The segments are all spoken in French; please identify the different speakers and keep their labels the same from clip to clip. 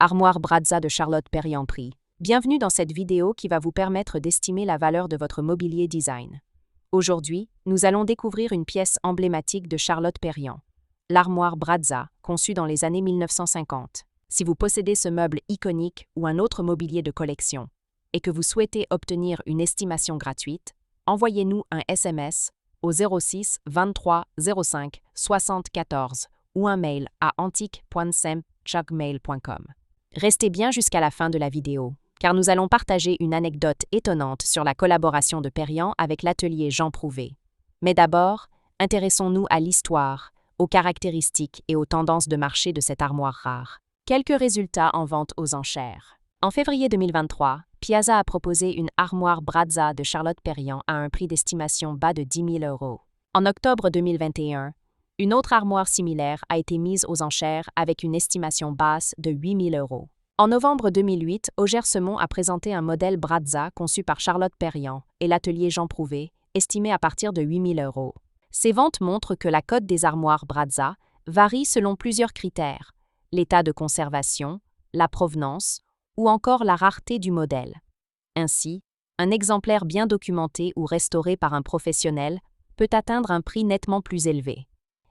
Speaker 1: Armoire Brazza de Charlotte Perriand Prix. Bienvenue dans cette vidéo qui va vous permettre d'estimer la valeur de votre mobilier design. Aujourd'hui, nous allons découvrir une pièce emblématique de Charlotte Perriand, l'armoire Brazza, conçue dans les années 1950. Si vous possédez ce meuble iconique ou un autre mobilier de collection et que vous souhaitez obtenir une estimation gratuite, envoyez-nous un SMS au 06 23 05 74 ou un mail à antique.sem@gmail.com. Restez bien jusqu'à la fin de la vidéo, car nous allons partager une anecdote étonnante sur la collaboration de Perriand avec l'atelier Jean Prouvé. Mais d'abord, intéressons-nous à l'histoire, aux caractéristiques et aux tendances de marché de cette armoire rare. Quelques résultats en vente aux enchères. En février 2023, Piazza a proposé une armoire Brazza de Charlotte Perriand à un prix d'estimation bas de 10 000 €. En octobre 2021, une autre armoire similaire a été mise aux enchères avec une estimation basse de 8 000 €. En novembre 2008, Auger-Semont a présenté un modèle Brazza conçu par Charlotte Perriand et l'atelier Jean Prouvé, estimé à partir de 8 000 €. Ces ventes montrent que la cote des armoires Brazza varie selon plusieurs critères: l'état de conservation, la provenance ou encore la rareté du modèle. Ainsi, un exemplaire bien documenté ou restauré par un professionnel peut atteindre un prix nettement plus élevé.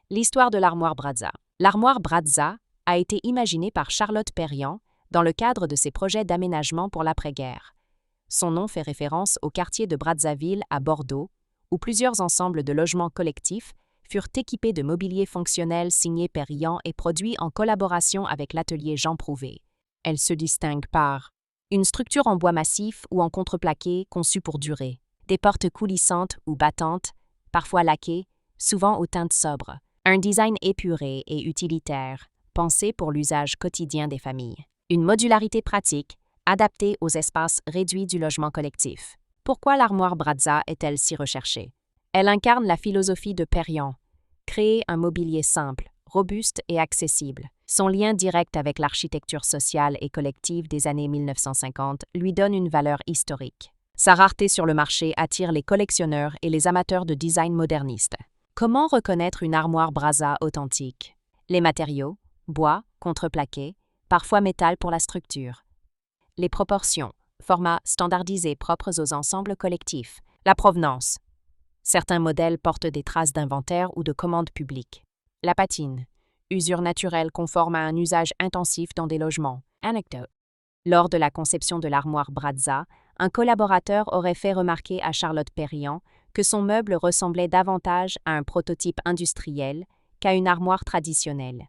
Speaker 1: L'histoire de l'armoire Brazza. L'armoire Brazza a été imaginée par Charlotte Perriand dans le cadre de ses projets d'aménagement pour l'après-guerre. Son nom fait référence au quartier de Brazzaville à Bordeaux, où plusieurs ensembles de logements collectifs furent équipés de mobilier fonctionnel signé Perriand et produit en collaboration avec l'atelier Jean Prouvé. Elle se distingue par une structure en bois massif ou en contreplaqué conçue pour durer, des portes coulissantes ou battantes, parfois laquées, souvent aux teintes sobres, un design épuré et utilitaire, pensé pour l'usage quotidien des familles, une modularité pratique, adaptée aux espaces réduits du logement collectif. Pourquoi l'armoire Brazza est-elle si recherchée? Elle incarne la philosophie de Perriand: créer un mobilier simple, robuste et accessible. Son lien direct avec l'architecture sociale et collective des années 1950 lui donne une valeur historique. Sa rareté sur le marché attire les collectionneurs et les amateurs de design moderniste. Comment reconnaître une armoire Brazza authentique? Les matériaux: bois, contreplaqué, parfois métal pour la structure. Les proportions: formats standardisés propres aux ensembles collectifs. La provenance: certains modèles portent des traces d'inventaire ou de commande publique. La patine: usure naturelle conforme à un usage intensif dans des logements. Anecdote: lors de la conception de l'armoire Brazza, un collaborateur aurait fait remarquer à Charlotte Perriand que son meuble ressemblait davantage à un prototype industriel qu'à une armoire traditionnelle.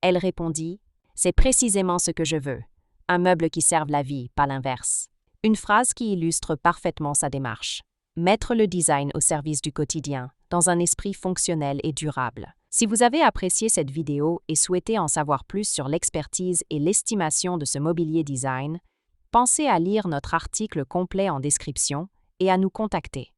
Speaker 1: Elle répondit: « C'est précisément ce que je veux. Un meuble qui serve la vie, pas l'inverse. » Une phrase qui illustre parfaitement sa démarche. Mettre le design au service du quotidien, dans un esprit fonctionnel et durable. Si vous avez apprécié cette vidéo et souhaitez en savoir plus sur l'expertise et l'estimation de ce mobilier design, pensez à lire notre article complet en description et à nous contacter.